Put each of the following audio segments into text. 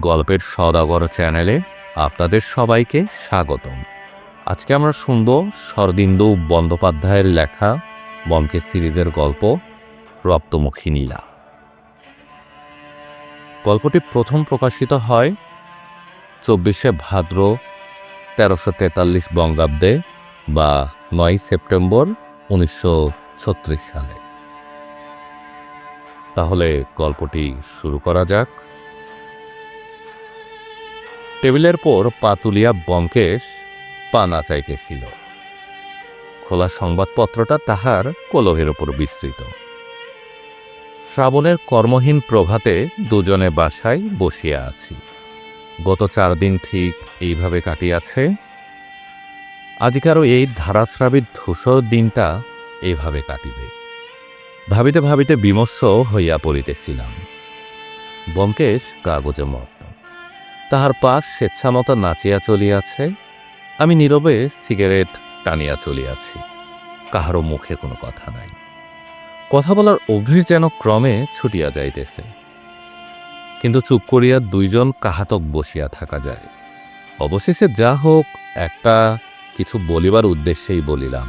গল্পের সওদাগর চ্যানেলে আপনাদের সবাইকে স্বাগতম। আজকে আমরা শুনব শরদিন্দু বন্দ্যোপাধ্যায়ের লেখা ব্যোমকেশ সিরিজের গল্প রক্তমুখী নীলা। গল্পটি প্রথম প্রকাশিত হয় 24শে ভাদ্র 1343 বঙ্গাব্দে বা 9 সেপ্টেম্বর 1936 সালে। তাহলে গল্পটি শুরু করা যাক। টেবিলের পর পা তুলিয়া ব্যোমকেশ পা নাচাইতেছিল। খোলা সংবাদপত্রটা তাহার কলহের উপর বিস্তৃত। শ্রাবণের কর্মহীন প্রভাতে দুজনে বাসায় বসিয়া আছি। গত 4 দিন ঠিক এইভাবে কাটিয়াছে। আজকারও এই ধারাস্রাবিত ধূসর দিনটা এইভাবে কাটিবে ভাবিতে ভাবিতে বিমর্ষ হইয়া পড়িতেছিলাম। ব্যোমকেশ কাগজে মগ্ন, তাহার পাশ স্বেচ্ছামতো নাচিয়া চলিয়াছে। আমি নীরবে সিগারেট টানিয়া চলিয়াছি। কাহারও মুখে কোনো কথা নাই। কথা বলার অভ্যেস যেন ক্রমে ছুটিয়া যাইতেছে। কিন্তু চুপ করিয়া দুইজন কাহাতক বসিয়া থাকা যায়। অবশেষে যা হোক একটা কিছু বলিবার উদ্দেশ্যেই বলিলাম,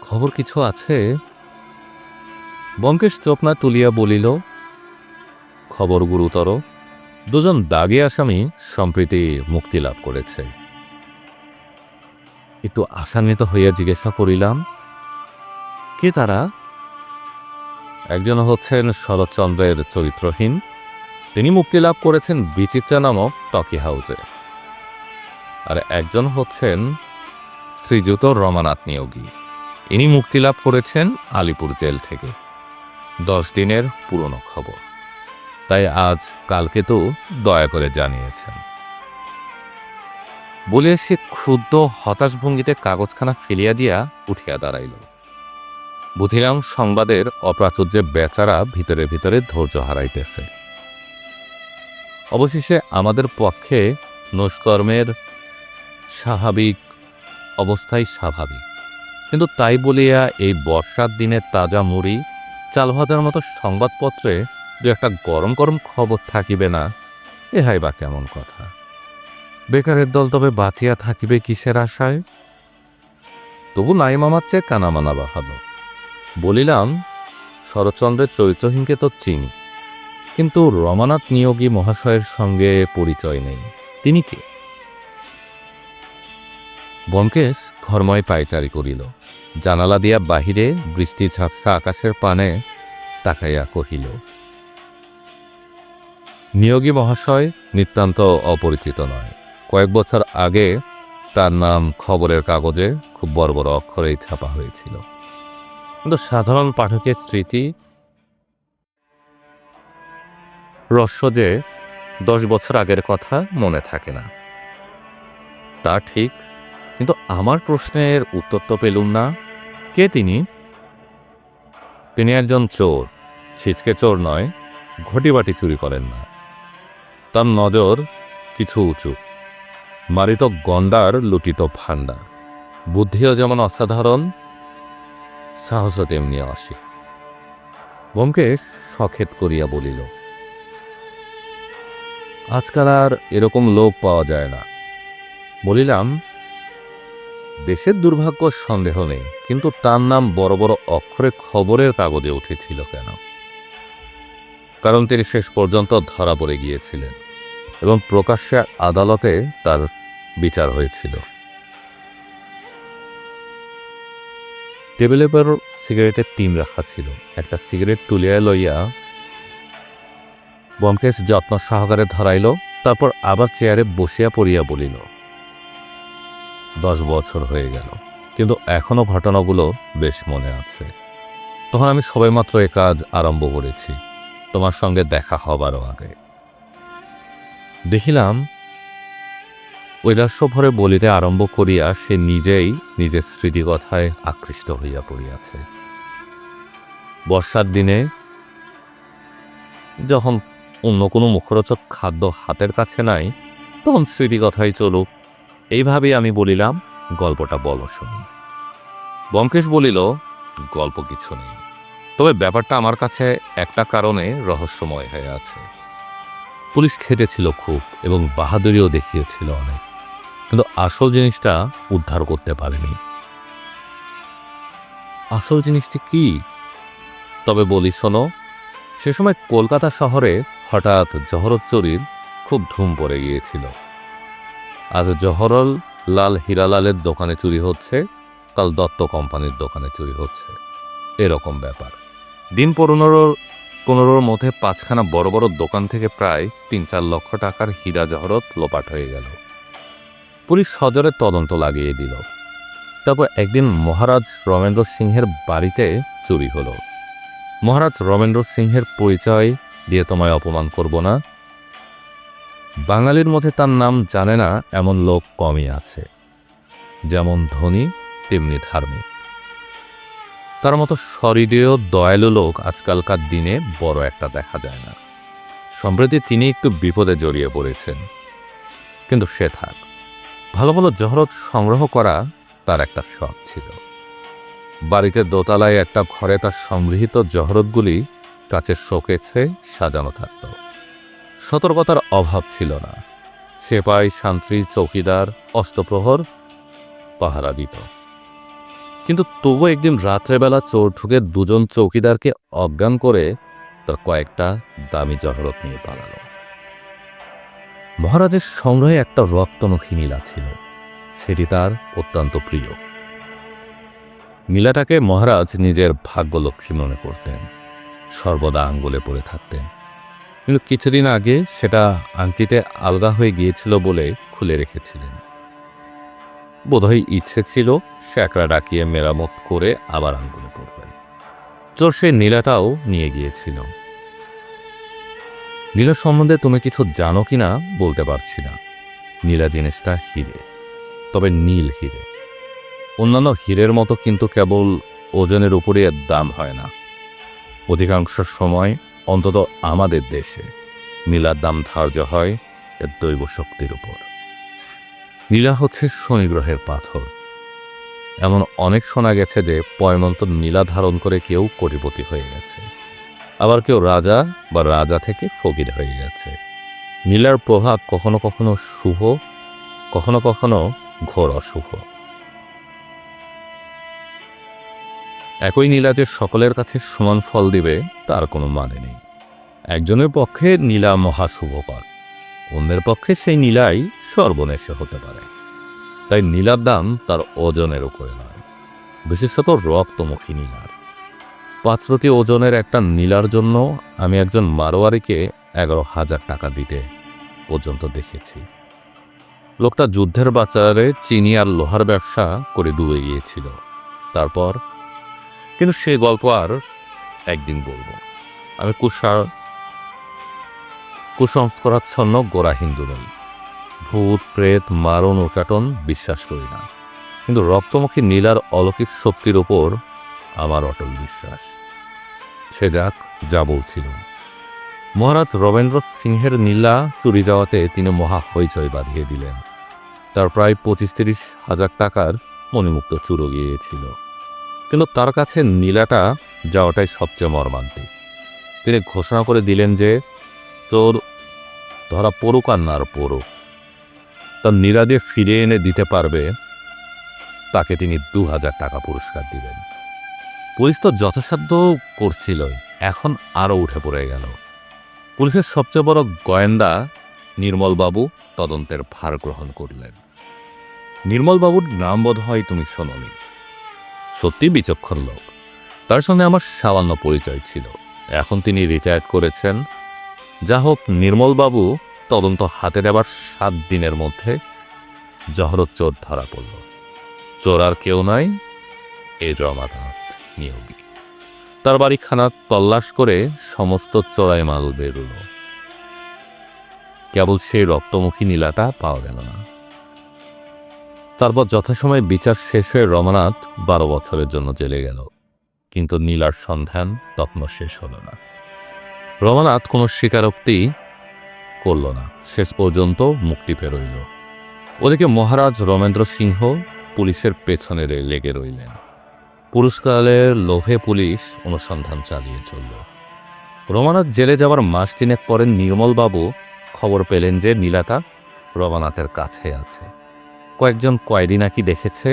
খবর কিছু আছে? ব্যোমকেশ চোখ না তুলিয়া বলিল, খবর গুরুতর। দুজন দাগী আসামি সম্প্রতি মুক্তি লাভ করেছে। একটু আশান্বিত হইয়া জিজ্ঞাসা করিলাম, কে তারা? একজন হচ্ছেন শরৎচন্দ্রের চরিত্রহীন, তিনি মুক্তি লাভ করেছেন বিচিত্রা নামক টকি হাউজে। আর একজন হচ্ছেন শ্রীযুত রমানাথ নিয়োগী, ইনি মুক্তি লাভ করেছেন আলিপুর জেল থেকে। 10 দিনের পুরনো খবর, তাই আজ কালকে তো দয়া করে জানিয়েছেন। বলিয়া সে ক্ষুদ্র হতাশ ভঙ্গিতে কাগজখানা ফেলিয়া দিয়া উঠিয়া দাঁড়াইল। বুঝিলাম সংবাদের অপ্রাচুর্যে বেচারা ভিতরে ভিতরে ধৈর্য হারাইতেছে। অবশেষে আমাদের পক্ষে নৈষ্কর্মের স্বাভাবিক অবস্থাই স্বাভাবিক, কিন্তু তাই বলিয়া এই বর্ষার দিনে তাজা মুড়ি চাল ভাজার মতো সংবাদপত্রে দু একটা গরম গরম খবর থাকিবে না, এহাই বা কেমন কথা? বেকারের দল তবে বাঁচিয়া থাকিবে কিসের আশায়? তবু নাই মামার চেয়ে কানা মানা ভালো। বলিলাম, শরৎচন্দ্রের চরিত্রহীনকে তো চিনি, কিন্তু রমানাথ নিয়োগী মহাশয়ের সঙ্গে পরিচয় নেই। তিনি কে? ব্যোমকেশ ঘরময় পায়চারি করিল। জানালা দিয়া বাহিরে বৃষ্টি ঝাপসা আকাশের পানে তাকাইয়া কহিল, নিয়োগী মহাশয় নিতান্ত অপরিচিত নয়। কয়েক বছর আগে তার নাম খবরের কাগজে খুব বড় বড় অক্ষরেই ছাপা হয়েছিল, কিন্তু সাধারণ পাঠকের স্মৃতি রহস্য যে 10 বছর আগের কথা মনে থাকে না। তা ঠিক, কিন্তু আমার প্রশ্নের উত্তর তো পেলুম না। কে তিনি? তিনি একজন চোর, ছিচকে চোর নয়, ঘটিবাটি চুরি করেন না। তার নজর কিছু উঁচু, মারিত গন্ডার লুটিত ভাণ্ডার। বুদ্ধিও যেমন অসাধারণ, সাহসও তেমনি অসীম। ব্যোমকেশ সখেত করিয়া বলিল, আজকাল আর এরকম লোক পাওয়া যায় না। বলিলাম, দেশের দুর্ভাগ্য সন্দেহ নেই, কিন্তু তার নাম বড় বড় অক্ষরে খবরের কাগজে উঠেছিল কেন? কারণ তিনি শেষ পর্যন্ত ধরা পড়ে গিয়েছিলেন এবং প্রকাশ্যে আদালতে তার বিচার হয়েছিল। টেবিলের পর সিগারেটের টিন রাখা ছিল। একটা সিগারেট তুলিয়া লইয়া ব্যোমকেশ যত্ন সহকারে ধরাইল, তারপর আবার চেয়ারে বসিয়া পড়িয়া বলিল, 10 বছর হয়ে গেল, কিন্তু এখনো ঘটনাগুলো বেশ মনে আছে। তখন আমি সবেমাত্র এ কাজ আরম্ভ করেছি, তোমার সঙ্গে দেখা হবারও আগে। দেখিলাম ঐরাস্যভরে বলিতে আরম্ভ করিয়া সে নিজেই নিজের স্মৃতিকথায় আকৃষ্ট হইয়া পড়িয়াছে। বর্ষার দিনে যখন অন্য কোনো মুখরোচক খাদ্য হাতের কাছে নাই, তখন স্মৃতিকথাই চলুক, এইভাবেই আমি বলিলাম, গল্পটা বলো শুনি। ব্যোমকেশ বলিল, গল্প কিছু নেই, তবে ব্যাপারটা আমার কাছে একটা কারণে রহস্যময় হয়ে আছে। পুলিশ খেটেছিল খুব এবং বাহাদুরিও দেখিয়েছিল অনেক, কিন্তু আসল জিনিসটা উদ্ধার করতে পারেনি। আসল জিনিসটি কি? তবে বলি শোনো, সে সময় কলকাতা শহরে হঠাৎ জহরত চুরির খুব ধুম পড়ে গিয়েছিল। আজ জহরল লাল হীরালালের দোকানে চুরি হচ্ছে, কাল দত্ত কোম্পানির দোকানে চুরি হচ্ছে, এরকম ব্যাপার। দিন 15-15 মধ্যে 5খানা বড় বড় দোকান থেকে প্রায় 3-4 লক্ষ টাকার হীরা জহরত লোপাট হয়ে গেল। পুলিশ সজোরে তদন্ত লাগিয়ে দিল। তারপর একদিন মহারাজ রমেন্দ্র সিংহের বাড়িতে চুরি হলো। মহারাজ রমেন্দ্র সিংহের পরিচয় দিয়ে তোমায় অপমান করব না। বাঙালির মধ্যে তার নাম জানে না এমন লোক কমই আছে। যেমন ধনী তেমনি ধার্মিক। তার মতো সহৃদয় দয়ালু লোক আজকালকার দিনে বড় একটা দেখা যায় না। সম্প্রতি তিনি একটু বিপদে জড়িয়ে পড়েছেন, কিন্তু সে থাক। ভালো ভালো জহরত সংগ্রহ করা তার একটা শখ ছিল। বাড়িতে দোতলায় একটা ঘরে তার সংগৃহীত জহরতগুলি কাচের শোকেসে সাজানো থাকত। সতর্কতার অভাব ছিল না। সেপাই, শান্তি, চৌকিদার, অষ্টপ্রহর পাহারা দিত। কিন্তু তবু একদিন রাত্রেবেলা চোর ঢুকে 2জন চৌকিদারকে অজ্ঞান করে তার কয়েকটা দামি জহরত নিয়ে পালালো। মহারাজের সংগ্রহে একটা রক্তমুখী নীলা ছিল, সেটি তার অত্যন্ত প্রিয়। নীলাটাকে মহারাজ নিজের ভাগ্যলক্ষ্মী মনে করতেন, সর্বদা আঙ্গুলে পড়ে থাকতেন। কিন্তু কিছুদিন আগে সেটা আংটিতে আলগা হয়ে গিয়েছিল বলে খুলে রেখেছিলেন। বোধহয় ইচ্ছে ছিল শ্যাকরা ডাকিয়ে মেরামত করে আবার আঙ্গুলে পড়বেন। চোর সে নীলাটাও নিয়ে গিয়েছিল। নীলা সম্বন্ধে তুমি কিছু জানো কিনা বলতে পারছি না। নীলা জিনিসটা হিরে, তবে নীল হিরে। অন্যান্য হীরের মতো কিন্তু কেবল ওজনের উপরে এর দাম হয় না। অধিকাংশ সময়, অন্তত আমাদের দেশে, নীলার দাম ধার্য হয় এর দৈব শক্তির উপর। নীলা হচ্ছে শনি গ্রহের পাথর। এমন অনেক শোনা গেছে যে পয়মন্তর নীলা ধারণ করে কেউ কোটিপতি হয়ে গেছে, আবার কেউ রাজা বা রাজা থেকে ফকির হয়ে গেছে। নীলার প্রভাব কখনো কখনো শুভ, কখনো কখনো ঘোর অশুভ। একই নীলা যে সকলের কাছে সমান ফল দিবে তার কোনো মানে নেই। একজনের পক্ষে নীলা মহাশুভকর, অন্যের পক্ষে সেই নীলাই সর্বনেশে হতে পারে। তাই নীলার দাম তার ওজনের উপরে নয়, বিশেষত রক্তমুখী নীলার। 5 ওজনের একটা নীলার জন্য আমি একজন মারোয়ারিকে 11,000 টাকা দিতে পর্যন্ত দেখেছি। লোকটা যুদ্ধের বাজারে চিনি আর লোহার ব্যবসা করে ডুবে গিয়েছিল। তারপর কিন্তু সে গল্প আর একদিন বলবো। আমি কুসংস্কারাচ্ছন্ন গোড়া হিন্দু নই। ভূত প্রেত মারণ উচাটন বিশ্বাস করি না, কিন্তু রক্তমুখী নীলার অলৌকিক শক্তির ওপর আমার অটল বিশ্বাস। সে যাক, যা বলছিল। মহারাজ রবীন্দ্র সিংহের নীলা চুরি যাওয়াতে তিনি মহা হইচই বাঁধিয়ে দিলেন। তার প্রায় 25-30 হাজার টাকার মণিমুক্ত চুরো গিয়েছিল, কিন্তু তার কাছে নীলাটা যাওয়াটাই সবচেয়ে মর্মান্তিক। তিনি ঘোষণা করে দিলেন যে চোর ধরা পড়ুক আর না পড়ুক, তার নীলা দিয়ে ফিরে এনে দিতে পারবে তাকে তিনি 2,000 টাকা পুরস্কার দিবেন। পুলিশ তো যথাসাধ্য করছিলই, এখন আরও উঠে পড়ে গেল। পুলিশের সবচেয়ে বড় গোয়েন্দা নির্মলবাবু তদন্তের ভার গ্রহণ করলেন। নির্মলবাবুর নাম বোধ হয় তুমি শোনোনি। সত্যি বিচক্ষণ লোক। তার সঙ্গে আমার সামান্য পরিচয় ছিল। এখন তিনি রিটায়ার্ড করেছেন। যা হোক, নির্মলবাবু তদন্ত হাতে নেবার 7 দিনের মধ্যে জহরত চোর ধরা পড়ল। চোর আর কেউ নয়, এই রমানাথ নিয়োগী। তার বাড়িখানা তল্লাশ করে সমস্ত চোরাই মাল বেরোল, কেবল সেই রক্তমুখী নীলাটা পাওয়া গেল না। তারপর যথাসময়ে বিচার শেষ হয়ে রমানাথ 12 বছরের জন্য জেলে গেল, কিন্তু নীলার সন্ধান তখনও শেষ হল না। রমানাথ কোনো স্বীকারোক্তি করল না, শেষ পর্যন্ত মুক্তি পেরোইল। ওদিকে মহারাজ রমেন্দ্র সিংহ পুলিশের পেছনে লেগে রইলেন। পুরস্কারের লোভে পুলিশ অনুসন্ধান চালিয়ে চলল। রমানাথ জেলে যাওয়ার মাস 3 পরে নির্মলবাবু খবর পেলেন যে নীলাটা রমানাথের কাছে আছে। কয়েকজন কয়েদি নাকি দেখেছে।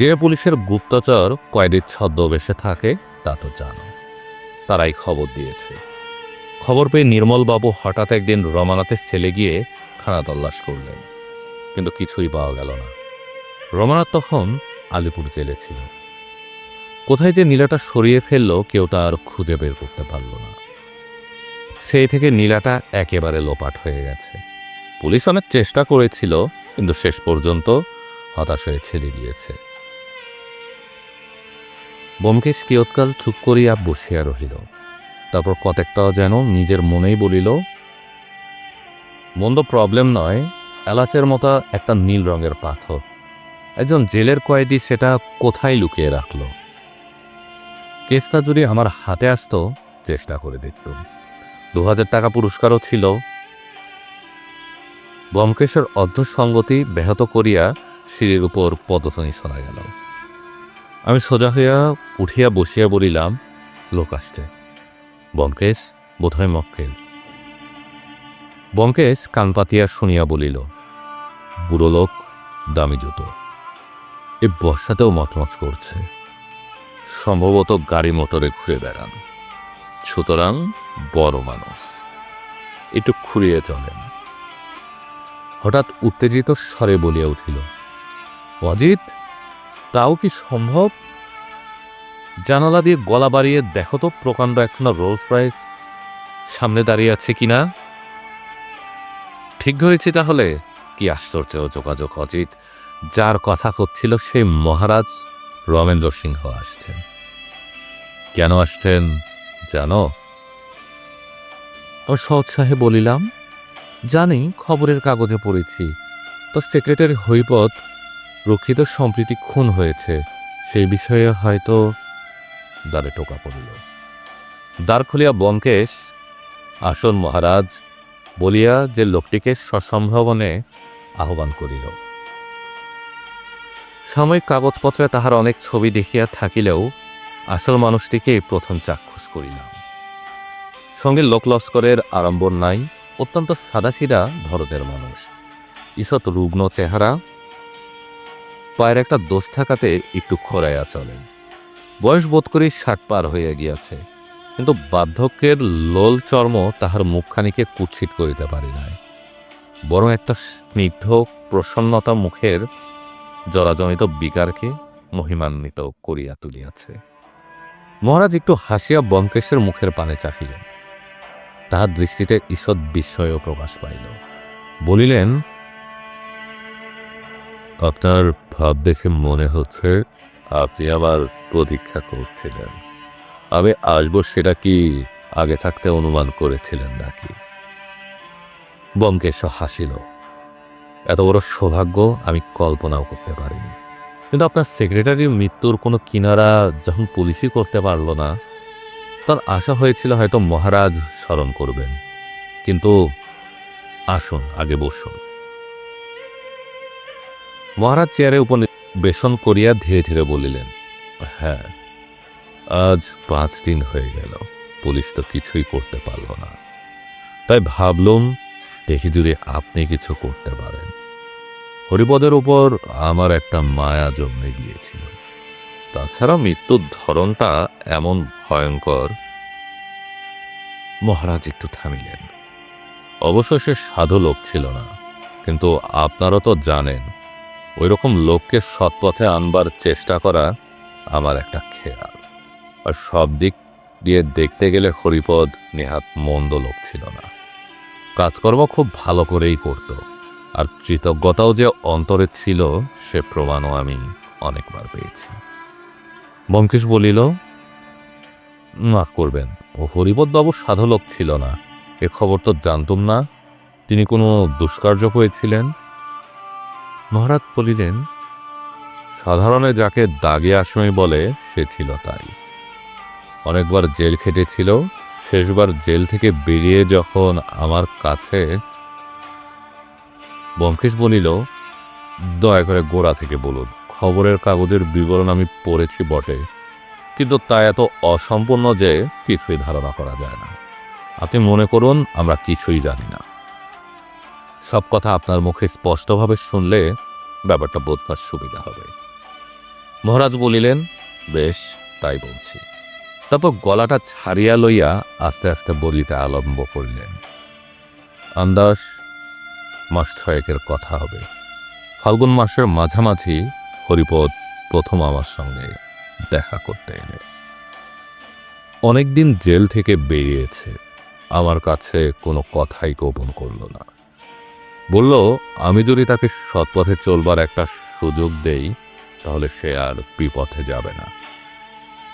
যে পুলিশের গুপ্তচর কয়েদির ছদ্মবেশে থাকে তা তো জানো। তারাই খবর দিয়েছে। খবর পেয়ে নির্মলবাবু হঠাৎ একদিন রমানাথের ছেলে গিয়ে খানা তল্লাশ করলেন, কিন্তু কিছুই পাওয়া গেল না। রমানাথ তখন আলিপুর জেলে ছিল। কোথায় যে নীলাটা সরিয়ে ফেলল কেউ তা আর খুঁজে বের করতে পারল না। সেই থেকে নীলাটা একেবারে লোপাট হয়ে গেছে। পুলিশ অনেক চেষ্টা করেছিল, কিন্তু শেষ পর্যন্ত হতাশ হয়ে ছেড়ে দিয়েছে। ব্যোমকেশ কিয়ৎকাল চুপ করিয়া বসিয়া রহিল। তারপর কতকটাও যেন নিজের মনেই বলিল, মন্দ প্রবলেম নয়, এলাচের মতো একটা নীল রঙের পাথর। একজন জেলের কয়েদি সেটা কোথায় লুকিয়ে রাখল। কেসটা যদি আমার হাতে আসতো চেষ্টা করে দেখতুম। 2000 টাকা পুরস্কারও ছিল। ব্যোমকেশের অর্ধসঙ্গতি ব্যাহত করিয়া সিঁড়ির উপর পদধ্বনি শোনা গেল। আমি সোজা হইয়া উঠিয়া বসিয়া বলিলাম, লোক আসছে। ব্যোমকেশ, বোধহয় মক্কেল। ব্যোমকেশ কান পাতিয়া শুনিয়া বলিল, বুড়ো লোক, দামি জুতো, এ বর্ষাতেও মচমচ করছে, সম্ভবত গাড়ি মোটরে ঘুরে বেড়ান, সুতরাং বড় মানুষ, একটু খুঁড়িয়ে চলেন। হঠাৎ উত্তেজিত স্বরে বলিয়া উঠিল, অজিত, তাও কি সম্ভব? জানালা দিয়ে গলা বাড়িয়ে দেখো তো প্রকাণ্ড একখানা রোলস রয়েস সামনে দাঁড়িয়ে আছে কিনা। ঠিক ধরেছি তাহলে? কি আশ্চর্য যোগাযোগ অজিত! যার কথা করছিল সেই মহারাজ রমেন্দ্র সিংহ আসছেন। কেন আসছেন জানো? আমি সৎসাহে বলিলাম, জানি, খবরের কাগজে পড়েছি। তো সেক্রেটারি হৈপদ রক্ষিত সম্প্রীতি খুন হয়েছে, সেই বিষয়ে হয়তো। দ্বারে টোকা পড়িল। দ্বার খুলিয়া ব্যোমকেশ, আসুন মহারাজ বলিয়া যে লোকটিকে সসম্ভ্রমণে আহ্বান করিল। সাময়িক কাগজপত্রে তাহার অনেক ছবি দেখিয়া থাকিলেও আসল মানুষটিকে প্রথম চাক্ষুষ করিলাম। সঙ্গে লোকলস্করের আড়ম্বর নাই, অত্যন্ত সাদাসিধা ধরনের মানুষ, ঈষৎ রুগ্ন চেহারা, পায়ের একটা দোষ থাকাতে একটু খোঁড়াইয়া চলেন। বয়স বোধ করি 60 পার হইয়া গিয়াছে, কিন্তু বার্ধক্যের লোল চর্ম তাহার মুখখানিকে কুৎসিত করিতে পারি নাই, বরং একটা স্নিগ্ধ প্রসন্নতা মুখের জরাজনিত বিকারকে মহিমান্বিত করিয়া তুলিয়াছে। মহারাজ একটু হাসিয়া ব্যোমকেশের মুখের পানে চাহিলেন। তাহার দৃষ্টিতে ঈষৎ বিস্ময় প্রকাশ পাইল। বলিলেন, আপনার ভাব দেখে মনে হচ্ছে আপনি আবার প্রতীক্ষা করছিলেন। আমি আসবো সেটা কি আগে থাকতে অনুমান করেছিলেন নাকি? ব্যোমকেশ হাসিল। এত বড় সৌভাগ্য আমি কল্পনাও করতে পারিনি। কিন্তু আপনার সেক্রেটারির মৃত্যুর কোনো কিনারা যখন পুলিশই করতে পারল না, তখন আশা হয়েছিল হয়তো মহারাজ স্মরণ করবেন। কিন্তু আসুন, আগে বসুন। মহারাজ চেয়ারে উপবেশন করিয়া ধীরে ধীরে বলিলেন, হ্যাঁ, আজ 5 দিন হয়ে গেল, পুলিশ তো কিছুই করতে পারল না। তাই ভাবলুম দেখি যদি আপনি কিছু করতে পারেন। হরিপদের উপর আমার একটা মায়া জন্মে গিয়েছিল। তাছাড়া মৃত্যুর ধরনটা এমন ভয়ঙ্কর। মহারাজ একটু থামিলেন। অবশ্য সে সাধু লোক ছিল না, কিন্তু আপনারও তো জানেন, ওই রকম লোককে সৎপথে আনবার চেষ্টা করা আমার একটা খেয়াল। আর সব দিক দিয়ে দেখতে গেলে হরিপদ নেহাত মন্দ লোক ছিল না। কাজকর্ম খুব ভালো করেই করত, আর কৃতজ্ঞতাও যে অন্তরে ছিল সে প্রমাণও আমি অনেকবার পেয়েছি। ব্যোমকেশ বলিল, মাফ করবেন, ও হরিপদবাবু সাধু লোক ছিল না, এ খবর তো জানতুম না। তিনি কোনো দুষ্কার্য করেছিলেন? মহারাজ বলিলেন, সাধারণে যাকে দাগে আসামি বলে সে ছিল তাই। অনেকবার জেল খেটেছিল। শেষবার জেল থেকে বেরিয়ে যখন আমার কাছে। ব্যোমকেশ বলিল, দয়া করে গোড়া থেকে বলুন। খবরের কাগজের বিবরণ আমি পড়েছি বটে, কিন্তু তা এত অসম্পূর্ণ যে কিছুই ধারণা করা যায় না। আপনি মনে করুন আমরা কিছুই জানি না। সব কথা আপনার মুখে স্পষ্টভাবে শুনলে ব্যাপারটা বোঝবার সুবিধা হবে। মহারাজ বলিলেন, বেশ, তাই বলছি। তারপর গলাটা ছাড়িয়া লইয়া আস্তে আস্তে বলিতে আরম্ভ করিলেন। আন্দাজ মাস 6 কথা হবে। ফাল্গুন মাসের মাঝামাঝি হরিপদ প্রথম আমার সঙ্গে দেখা করতে এলে। অনেকদিন জেল থেকে বেরিয়েছে, আমার কাছে কোনো কথাই গোপন করল না। বলল, আমি যদি তাকে সৎপথে চলবার একটা সুযোগ দেই তাহলে সে আর বিপথে যাবে না।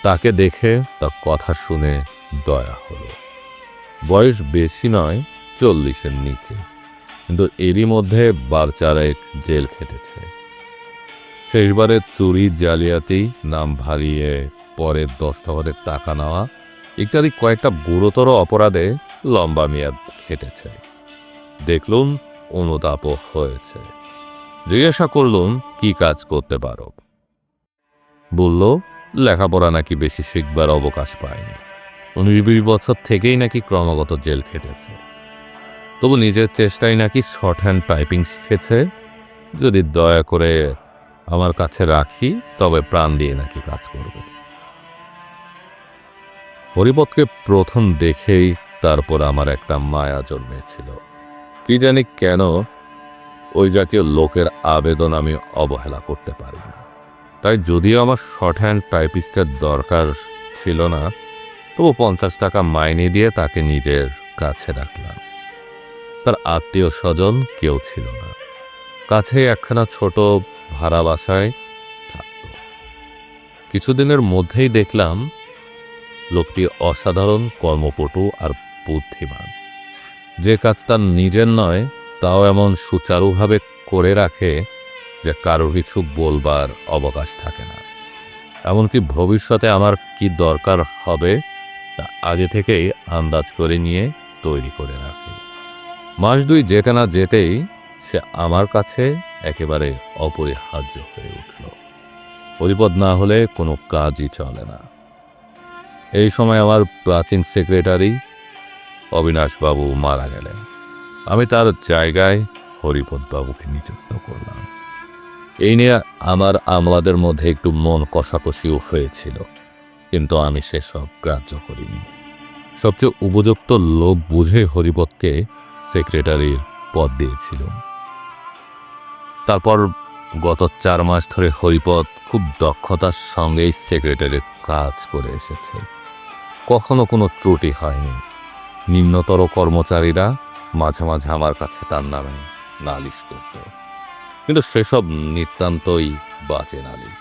তাকে দেখে তার কথা শুনে দয়া হলো। বয়স বেশি নয়, 40-এর নিচে, কিন্তু এরই মধ্যে 12 জেল খেটেছে। শেষবারে চুরি, জালিয়াতি, নাম ভারিয়ে পরের দস্তখতের টাকা নেওয়া ইত্যাদি কয়েকটা গুরুতর অপরাধে লম্বা মেয়াদ খেটেছে। দেখলুম অনুতাপও হয়েছে। জিজ্ঞাসা করলুম, কি কাজ করতে পারো? বলল, লেখাপড়া নাকি বেশি শিখবার অবকাশ পায়নি। 19-20 বছর থেকেই নাকি ক্রমাগত জেল খেটেছে। তবু নিজের চেষ্টায় নাকি শর্ট হ্যান্ড টাইপিং শিখেছে। যদি দয়া করে আমার কাছে রাখি তবে প্রাণ দিয়ে নাকি কাজ করবে। হরিপদকে প্রথম দেখেই তারপর আমার একটা মায়া জন্মেছিল। কি জানি কেন ওই জাতীয় লোকের আবেদন আমি অবহেলা করতে পারি না। তাই যদিও আমার শর্ট হ্যান্ড টাইপিস্টের দরকার ছিল না, তবু 50 টাকা মাইনে দিয়ে তাকে নিজের কাছে রাখলাম। তার আত্মীয় স্বজন কেউ ছিল না। কাছে একখানা ছোট ভাড়া বাসায় থাকত। কিছুদিনের মধ্যেই দেখলাম লোকটি অসাধারণ কর্মপটু আর বুদ্ধিমান। যে কাজ তার নিজের নয় তাও এমন সুচারুভাবে করে রাখে যে কারোর কিছু বলবার অবকাশ থাকে না। এমনকি ভবিষ্যতে আমার কি দরকার হবে তা আগে থেকেই আন্দাজ করে নিয়ে তৈরি করে রাখে। মাস 2 যেতে না যেতেই সে আমার কাছে একেবারে অপরিহার্য হয়ে উঠল। হরিপদ না হলে কোনো কাজই চলে না। এই সময় আমার প্রাচীন সেক্রেটারি অবিনাশবাবু মারা গেলেন। আমি তার জায়গায় হরিপদবাবুকে নিযুক্ত করলাম। এই নিয়ে আমার আমলাদের মধ্যে একটু মন কষাকষিও হয়েছিল, কিন্তু আমি সেসব গ্রাহ্য করিনি। সবচেয়ে উপযুক্ত লোক বুঝে হরিপদকে সেক্রেটারির পদ দিয়েছিল। তারপর গত 4 মাস ধরে হরিপদ খুব দক্ষতার সঙ্গেই সেক্রেটারির কাজ করে এসেছে। কখনো কোনো ত্রুটি হয়নি। নিম্নতর কর্মচারীরা মাঝে মাঝে আমার কাছে তার নামে নালিশ করত, কিন্তু সেসব নিতান্তই বাজে নালিশ।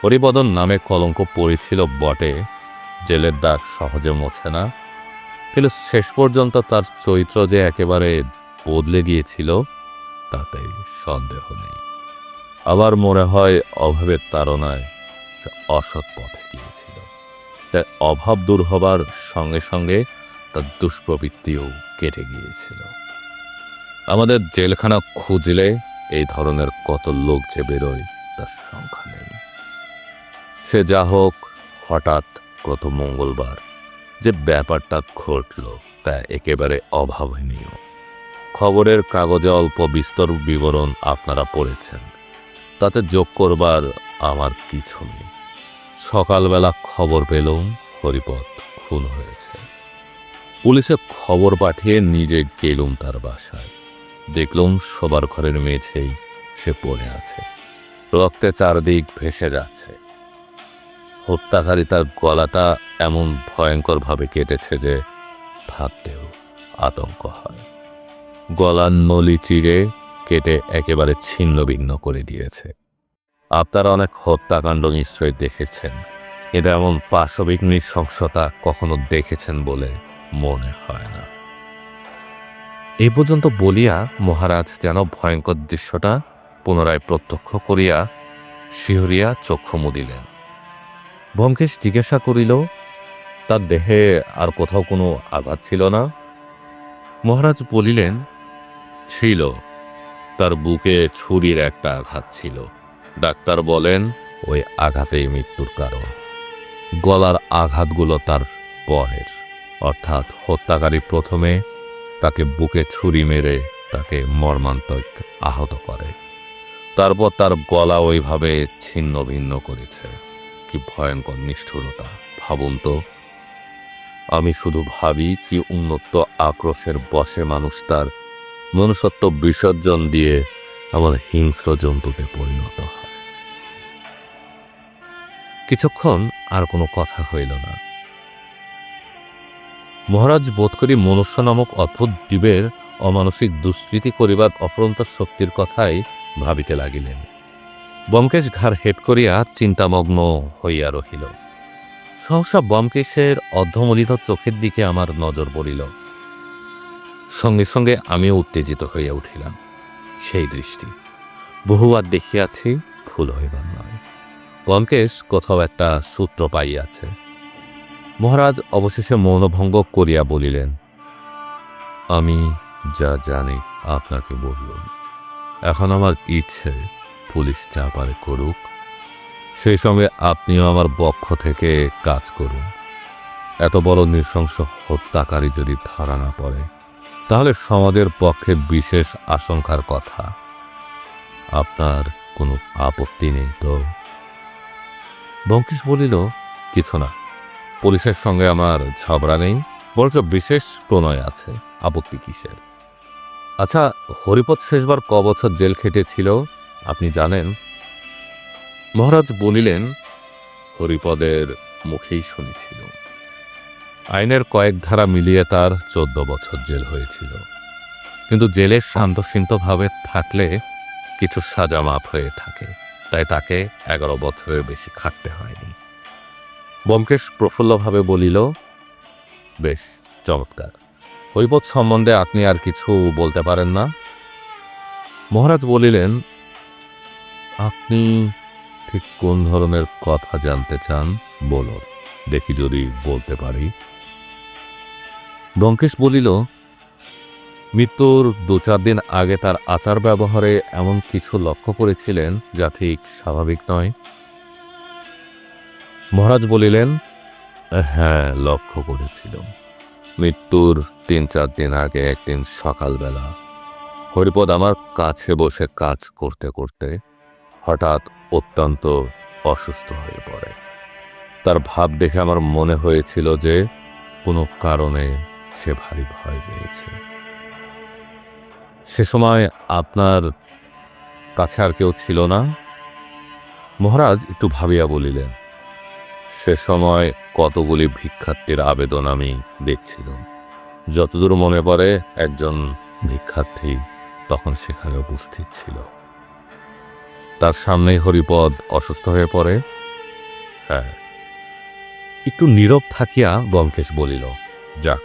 হরিপদর নামে কলঙ্ক পড়েছিল বটে, জেলের দাগ সহজে মোছে না, কিন্তু শেষ পর্যন্ত তার চরিত্র যে একেবারে বদলে গিয়েছিল তাতে সন্দেহ নেই। আবার মনে হয় অভাবের তাড়নায় সে অসৎ পথে গিয়েছিল। তাই অভাব দূর হবার সঙ্গে সঙ্গে তার দুষ্প্রবৃত্তিও কেটে গিয়েছিল। আমাদের জেলখানা খুঁজলে এই ধরনের কত লোক যে বেরোয় তার সংখ্যা নেই। সে যা হোক, হঠাৎ গত মঙ্গলবার যে ব্যাপারটা ঘটল তা একেবারে অভাবনীয়। খবরের কাগজে অল্প বিস্তর বিবরণ আপনারা পড়েছেন, তাতে যোগ করবার আমার কিছু নেই। সকালবেলা খবর পেলাম হরিপদ খুন হয়েছে। পুলিশে খবর পাঠিয়ে নিজে গেলুম তার বাসায়। দেখলুম শোবার ঘরের মেঝেই সে পড়ে আছে, রক্তে চারদিক ভেসে যাচ্ছে। হত্যাকারী তার গলাটা এমন ভয়ঙ্করভাবে কেটেছে যে ভাবতেও আতঙ্ক হয়। গলার নলি চিরে কেটে একেবারে ছিন্ন ভিন্ন করে দিয়েছে। আপনারা অনেক হত্যাকাণ্ড নিশ্চয়ই দেখেছেন, এটা এমন পাশবিক নৃশংসতা কখনো দেখেছেন বলে মনে হয় না। এই পর্যন্ত বলিয়া মহারাজ যেন ভয়ঙ্কর দৃশ্যটা পুনরায় প্রত্যক্ষ করিয়া শিহরিয়া চক্ষু মুদিলেন। ব্যোমকেশ জিজ্ঞাসা করিল, তার দেহে আর কোথাও কোনো আঘাত ছিল না? মহারাজ বলিলেন, ছিল। তার বুকে ছুরির একটা আঘাত ছিল। ডাক্তার বলেন ওই আঘাতেই মৃত্যুর কারণ। গলার আঘাতগুলো তার পরের, অর্থাৎ হত্যাকারী প্রথমে তাকে বুকে ছুরি মেরে তাকে মর্মান্তক আহত করে। তারপর তার গলা ওইভাবে ছিন্ন ভিন্ন করেছে। কি ভয়ঙ্কর নিষ্ঠুরতা! ভাবুন তো। আমি শুধু ভাবি কি উন্মত্ত আক্রোশের বশে মানুষ তার মনুষ্যত্ব বিসর্জন দিয়ে আমার হিংস্র জন্তুতে পরিণত হয়। কিছুক্ষণ আর কোনো কথা হইল না। মহারাজ বোধ করি মনুষ্য নামক অদ্ভুত জীবের অমানসিক দুষ্কৃতি করিবার অফুরন্ত শক্তির কথাই ভাবিতে লাগিলেন। ব্যোমকেশ ঘাড় হেট করিয়া চিন্তামগ্ন হইয়া রহিল। সহসা ব্যোমকেশের অর্ধমলিত চোখের দিকে আমার নজর পড়িল। সঙ্গে সঙ্গে আমিও উত্তেজিত হইয়া উঠিলাম। সেই দৃষ্টি বহুবার দেখিয়াছি, ভুল হইবার নয়। ব্যোমকেশ কোথাও একটা সূত্র পাইয়াছে। মহারাজ অবশেষে মৌনভঙ্গ করিয়া বলিলেন, আমি যা জানি আপনাকে বললাম। এখন আমার ইচ্ছে পুলিশ যা পারে করুক, সেই সঙ্গে আপনিও আমার পক্ষ থেকে কাজ করুন। এত বড় নৃশংস হত্যাকারী যদি ধরা না পড়ে, তাহলে সমাজের পক্ষে বিশেষ আশঙ্কার কথা। আপনার কোনো আপত্তি নেই তো? ব্যোমকেশ বলিল, কিছু না, পুলিশের সঙ্গে আমার ঝগড়া নেই, বরঞ্চ বিশেষ প্রণয় আছে। আপত্তি কিসের? আচ্ছা, হরিপদ শেষবার ক বছর জেল খেটেছিল আপনি জানেন? মহারাজ বলিলেন, হরিপদের মুখেই শুনেছিল। আইনের কয়েক ধারা মিলিয়ে তার 14 বছর জেল হয়েছিল। কিন্তু জেলে শান্তশিন্তভাবে থাকলে কিছু সাজা মাফ হয়ে থাকে, তাই তাকে 11 বছরের বেশি খাটতে হয়নি। ব্যোমকেশ প্রফুল্লভাবে বলিল, বেশ চমৎকার। হরিপদ সম্বন্ধে আপনি আর কিছু বলতে পারেন না? মহারাজ বলিলেন, আপনি ঠিক কোন ধরনের কথা জানতে চান বলুন, দেখি যদি বলতে পারি। ব্যোমকেশ বলিল, মৃত্যুর 2-4 দিন আগে তার আচার ব্যবহারে এমন কিছু লক্ষ্য করেছিলেন যা ঠিক স্বাভাবিক নয়? মহারাজ বলিলেন, হ্যাঁ, লক্ষ্য করেছিল। মৃত্যুর 3-4 দিন আগে একদিন সকালবেলা হরিপদ আমার কাছে বসে কাজ করতে করতে হঠাৎ অত্যন্ত অসুস্থ হয়ে পড়ে। তার ভাব দেখে আমার মনে হয়েছিল যে কোনো কারণে সে ভারী ভয় পেয়েছে। সে সময় আপনার কাছে আর কেউ ছিল না? মহারাজ একটু ভাবিয়া বলিলেন, সে সময় কতগুলি ভিক্ষার্থীর আবেদন আমি দেখছিলাম। যতদূর মনে পড়ে একজন ভিক্ষার্থী তখন সেখানে উপস্থিত ছিল। তার সামনেই হরিপদ অসুস্থ হয়ে পড়ে। হ্যাঁ। একটু নীরব থাকিয়া ব্যোমকেশ বলিল, যাক।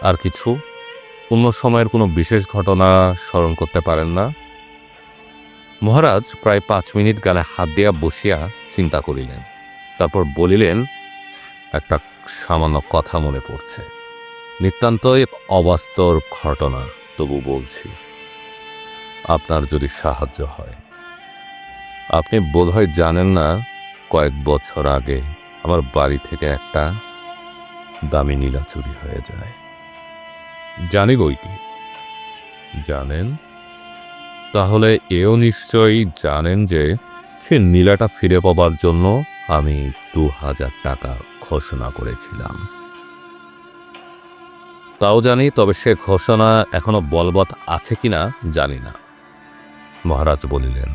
আর কিছু? অন্য সময়ের কোনো বিশেষ ঘটনা স্মরণ করতে পারেন না? মহারাজ প্রায় 5 মিনিট গালে হাত দিয়া বসিয়া চিন্তা করিলেন। তারপর বলিলেন, একটা সামান্য কথা মনে পড়ছে, নিতান্তই অবাস্তব ঘটনা, তবু বলছি, আপনার যদি সাহায্য হয়। আপনি বোধহয় জানেন না, কয়েক বছর আগে আমার বাড়ি থেকে একটা দামি নীলা চুরি হয়ে যায়। জানি বই কি। জানেন? তাহলে এও নিশ্চয়ই জানেন যে সে নীলাটা ফিরে পাবার জন্য আমি 2000 টাকা ঘোষণা করেছিলাম। তাও জানি, তবে সে ঘোষণা এখনো বলবৎ আছে কিনা জানি না। মহারাজ বলিলেন,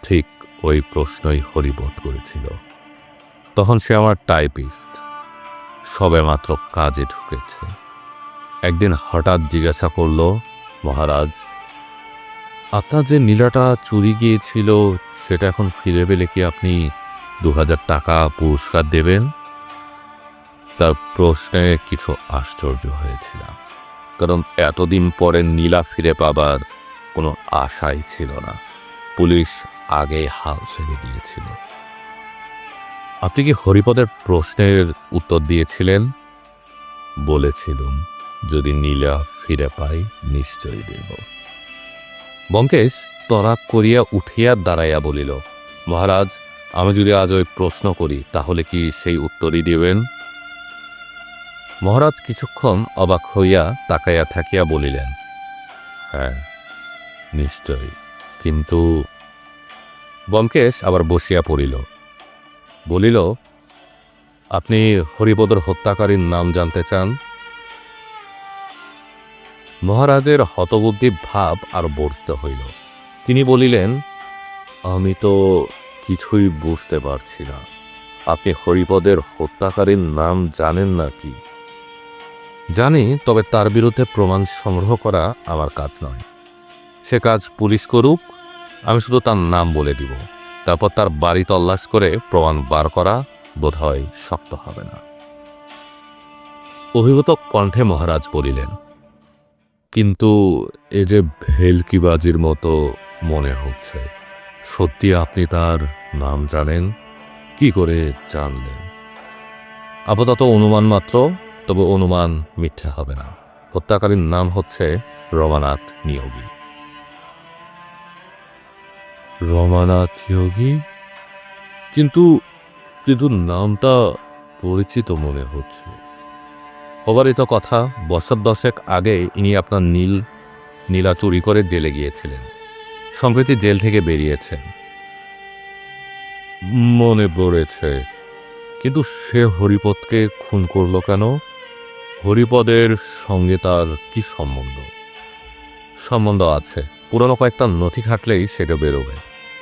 ঠিক ওই প্রশ্নই হরিবোধ করেছিল। তখন সে আমার টাইপিস্ট, সবে মাত্র কাজে ঢুকেছে। একদিন হঠাৎ জিজ্ঞাসা করল, মহারাজ, আপনার যে নীলাটা চুরি গিয়েছিল সেটা এখন ফিরে পেলে কি আপনি 2000 টাকা পুরস্কার দেবেন? তার প্রশ্নে কিছু আশ্চর্য হয়েছিলাম, কারণ এতদিন পরে নীলা ফিরে পাবার কোনো আশাই ছিল না। পুলিশ আগেই হাল ছেড়ে দিয়েছিল। আপনি কি হরিপদের প্রশ্নের উত্তর দিয়েছিলেন? বলেছিলাম, যদি নীলা ফিরে পাই নিশ্চয়ই দেব। ব্যোমকেশ তড়াক করিয়া উঠিয়া দাঁড়াইয়া বলিল, মহারাজ, আমি যদি আজ ওই প্রশ্ন করি তাহলে কি সেই উত্তরই দিবেন? মহারাজ কিছুক্ষণ অবাক হইয়া তাকাইয়া থাকিয়া বলিলেন, হ্যাঁ নিশ্চয়ই, কিন্তু ব্যোমকেশ আবার বসিয়া পড়িল। বলিল, আপনি হরিপদর হত্যাকারীর নাম জানতে চান? মহারাজের হতবুদ্ধি ভাব আর বর্ধিত হইল। তিনি বলিলেন, আমি তো কিছুই বুঝতে পারছি না। আপনি হরিপদের হত্যাকারীর নাম জানেন নাকি? জানি, তবে তার বিরুদ্ধে প্রমাণ সংগ্রহ করা আমার কাজ নয়। সে কাজ পুলিশ করুক, আমি শুধু তার নাম বলে দিব। তারপর তার বাড়ি তল্লাশ করে প্রমাণ বার করা বোধহয় শক্ত হবে না। অভিভূত কণ্ঠে মহারাজ বলিলেন, কিন্তু এ যে ভেলকিবাজির মতো মনে হচ্ছে। সত্যি আপনি তার নাম জানেন? কি করে জানলেন? আপাতত অনুমান মাত্র, তবে অনুমান মিথ্যা হবে না। হত্যাকারীর নাম হচ্ছে রমানাথ নিয়োগী। রমানাথ নিয়োগী? কিন্তু কিন্তু নামটা পরিচিত মনে হচ্ছে। হবারই তো কথা, বছর 10 আগে ইনি আপনার নীলা চুরি করে জেলে গিয়েছিলেন। সম্প্রতি জেল থেকে বেরিয়েছেন। মনে পড়েছে, কিন্তু সে হরিপদকে খুন করল কেন? হরিপদের সঙ্গে তার কি সম্বন্ধ? সম্বন্ধ আছে, পুরনো কয়েকটা নথি ঘাটলেই সেটা বেরোবে।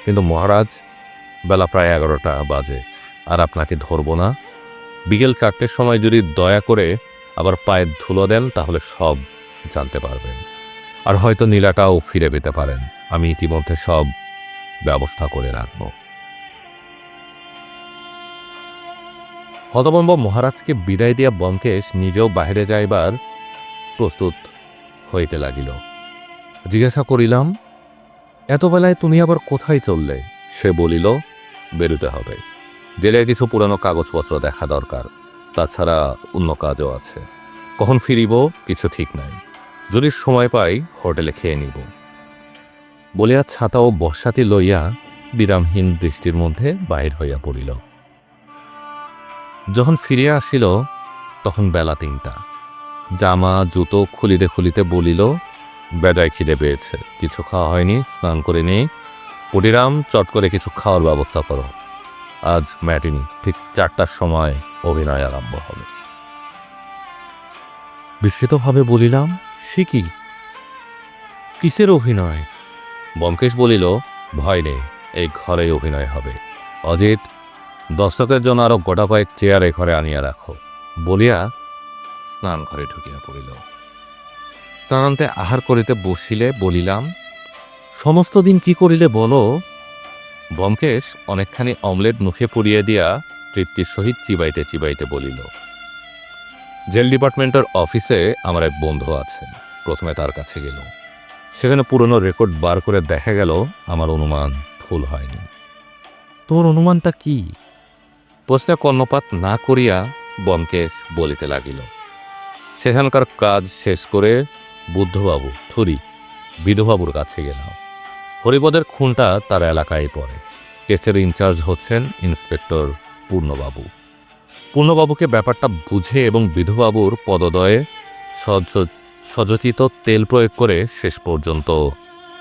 কিন্তু মহারাজ, বেলা প্রায় 11টা বাজে, আর আপনাকে ধরব না। বিকেল 4টের সময় যদি দয়া করে আবার পায়ের ধুলো দেন, তাহলে সব জানতে পারবেন। আর হয়তো নীলাটাও ফিরে পেতে পারেন। আমি ইতিমধ্যে সব ব্যবস্থা করে রাখব। হতভম্ব মহারাজকে বিদায় দিয়া ব্যোমকেশ নিজেও বাহিরে যাইবার প্রস্তুত হইতে লাগিল। জিজ্ঞাসা করিলাম, এত বেলায় তুমি আবার কোথায় চললে? সে বলিল, বেরোতে হবে। জেলে কিছু পুরানো কাগজপত্র দেখা দরকার, তাছাড়া অন্য কাজও আছে। কখন ফিরিব কিছু ঠিক নাই। যদি সময় পাই হোটেলে খেয়ে নিব। বলিয়া ছাতা ও বর্ষাতি লইয়া বিরামহীন দৃষ্টির মধ্যে বাহির হইয়া পড়িল। যখন ফিরিয়া আসিল তখন বেলা 3টা। জামা জুতো খুলিতে খুলিতে বলিল, বেজায় খিদে পেয়েছে, কিছু খাওয়া হয়নি, স্নান করে নেই। পরিরাম, চট করে কিছু খাওয়ার ব্যবস্থা করো। আজ ম্যাটিনি, ঠিক 4টার সময় অভিনয় আরম্ভ হবে। বিস্মিতভাবে বলিলাম, সে কি? কিসের অভিনয়? ব্যোমকেশ বলিল, ভয় নেই, এই ঘরেই অভিনয় হবে। অজিত, দর্শকের জন্য আরো গোটা কয়েক চেয়ার এ ঘরে আনিয়া রাখো। বলিয়া স্নান ঘরে ঢুকিয়া পড়িল। স্নানান্তে আহার করিতে বসিলে বলিলাম, সমস্ত দিন কি করিলে বলো? ব্যোমকেশ অনেকখানি অমলেট মুখে পুড়িয়ে দিয়া তৃপ্তির সহিত চিবাইতে চিবাইতে বলিল, জেল ডিপার্টমেন্টের অফিসে আমার এক বন্ধু আছেন। প্রথমে তার কাছে গেল। সেখানে পুরনো রেকর্ড বার করে দেখা গেল আমার অনুমান ভুল হয়নি। তোর অনুমানটা কি? প্রশ্নে কর্ণপাত না করিয়া ব্যোমকেশ বলিতে লাগিল, সেখানকার কাজ শেষ করে বুদ্ধবাবু বিধুবাবুর কাছে গেলাম। হরিপদের খুনটা তার এলাকায় পড়ে। কেসের ইনচার্জ হচ্ছেন ইন্সপেক্টর পূর্ণবাবু। পূর্ণবাবুকে ব্যাপারটা বুঝে এবং বিধুবাবুর পদদয়ে সযচিত তেল প্রয়োগ করে শেষ পর্যন্ত